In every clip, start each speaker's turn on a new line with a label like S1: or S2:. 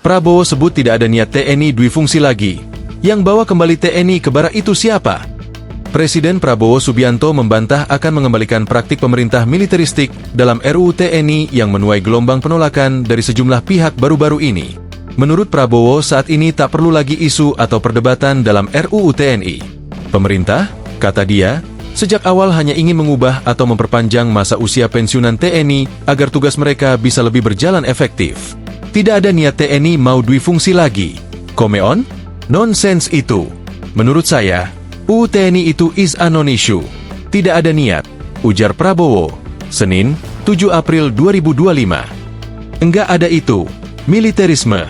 S1: Prabowo sebut tidak ada niat TNI duifungsi lagi. Yang bawa kembali TNI ke barak itu siapa? Presiden Prabowo Subianto membantah akan mengembalikan praktik pemerintah militeristik dalam RUU TNI yang menuai gelombang penolakan dari sejumlah pihak baru-baru ini. Menurut Prabowo, saat ini tak perlu lagi isu atau perdebatan dalam RUU TNI. Pemerintah, kata dia, sejak awal hanya ingin mengubah atau memperpanjang masa usia pensiunan TNI agar tugas mereka bisa lebih berjalan efektif. Tidak ada niat TNI mau duifungsi lagi. Komeon? Nonsens itu. Menurut saya, UU TNI itu is a non-issue. Tidak ada niat, ujar Prabowo. Senin, 7 April 2025. Enggak ada itu. Militerisme.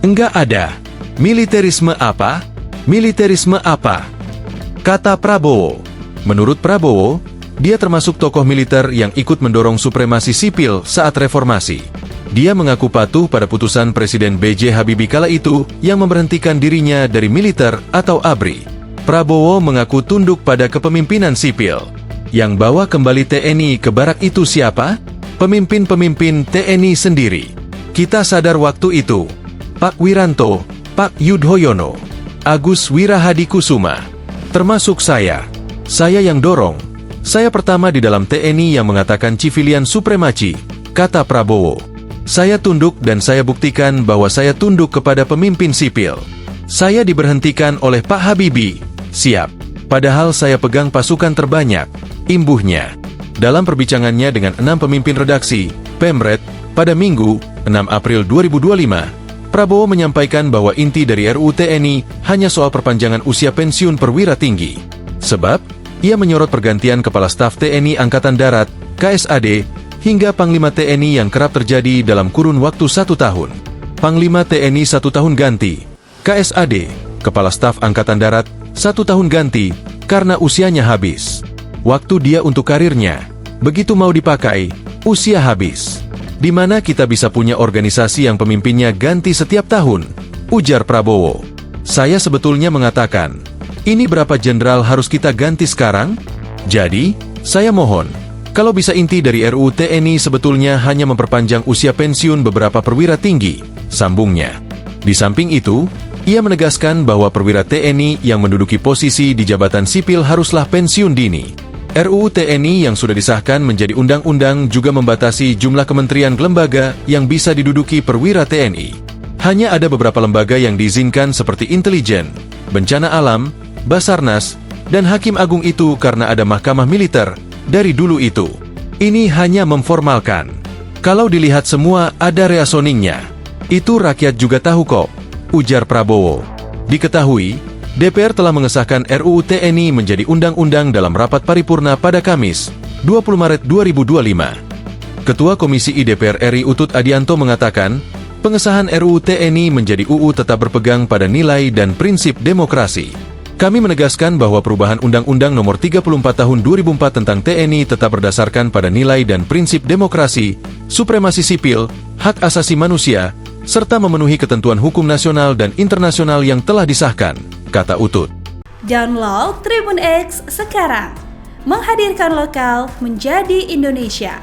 S1: Enggak ada. Militerisme apa? Militerisme apa? Kata Prabowo. Menurut Prabowo, dia termasuk tokoh militer yang ikut mendorong supremasi sipil saat reformasi. Dia mengaku patuh pada putusan Presiden B.J. Habibie kala itu yang memberhentikan dirinya dari militer atau ABRI. Prabowo mengaku tunduk pada kepemimpinan sipil. Yang bawa kembali TNI ke barak itu siapa? Pemimpin-pemimpin TNI sendiri. Kita sadar waktu itu. Pak Wiranto, Pak Yudhoyono, Agus Wirahadikusuma, termasuk saya. Saya yang dorong. Saya pertama di dalam TNI yang mengatakan civilian supremacy, kata Prabowo. Saya tunduk dan saya buktikan bahwa saya tunduk kepada pemimpin sipil. Saya diberhentikan oleh Pak Habibie. Siap. Padahal saya pegang pasukan terbanyak. Imbuhnya. Dalam perbincangannya dengan 6 pemimpin redaksi, Pemret, pada Minggu, 6 April 2025, Prabowo menyampaikan bahwa inti dari RUU TNI hanya soal perpanjangan usia pensiun perwira tinggi. Sebab, ia menyorot pergantian Kepala Staf TNI Angkatan Darat, KSAD, hingga Panglima TNI yang kerap terjadi dalam kurun waktu 1 tahun. Panglima TNI 1 tahun ganti, KSAD, Kepala Staf Angkatan Darat, 1 tahun ganti, karena usianya habis. Waktu dia untuk karirnya, begitu mau dipakai, usia habis. Di mana kita bisa punya organisasi yang pemimpinnya ganti setiap tahun, ujar Prabowo. Saya sebetulnya mengatakan, ini berapa jenderal harus kita ganti sekarang? Jadi, saya mohon, kalau bisa inti dari RUU TNI sebetulnya hanya memperpanjang usia pensiun beberapa perwira tinggi, sambungnya. Di samping itu, ia menegaskan bahwa perwira TNI yang menduduki posisi di jabatan sipil haruslah pensiun dini. RUU TNI yang sudah disahkan menjadi undang-undang juga membatasi jumlah kementerian lembaga yang bisa diduduki perwira TNI. Hanya ada beberapa lembaga yang diizinkan seperti intelijen, bencana alam, Basarnas, dan Hakim Agung itu karena ada mahkamah militer dari dulu itu. Ini hanya memformalkan. Kalau dilihat semua ada reasoningnya. Itu rakyat juga tahu kok, ujar Prabowo. Diketahui, DPR telah mengesahkan RUU TNI menjadi undang-undang dalam rapat paripurna pada Kamis, 20 Maret 2025. Ketua Komisi I DPR RI Utut Adianto mengatakan, pengesahan RUU TNI menjadi UU tetap berpegang pada nilai dan prinsip demokrasi. Kami menegaskan bahwa perubahan Undang-Undang Nomor 34 Tahun 2004 tentang TNI tetap berdasarkan pada nilai dan prinsip demokrasi, supremasi sipil, hak asasi manusia, serta memenuhi ketentuan hukum nasional dan internasional yang telah disahkan, kata Utut.
S2: Download Tribun X sekarang, menghadirkan lokal menjadi Indonesia.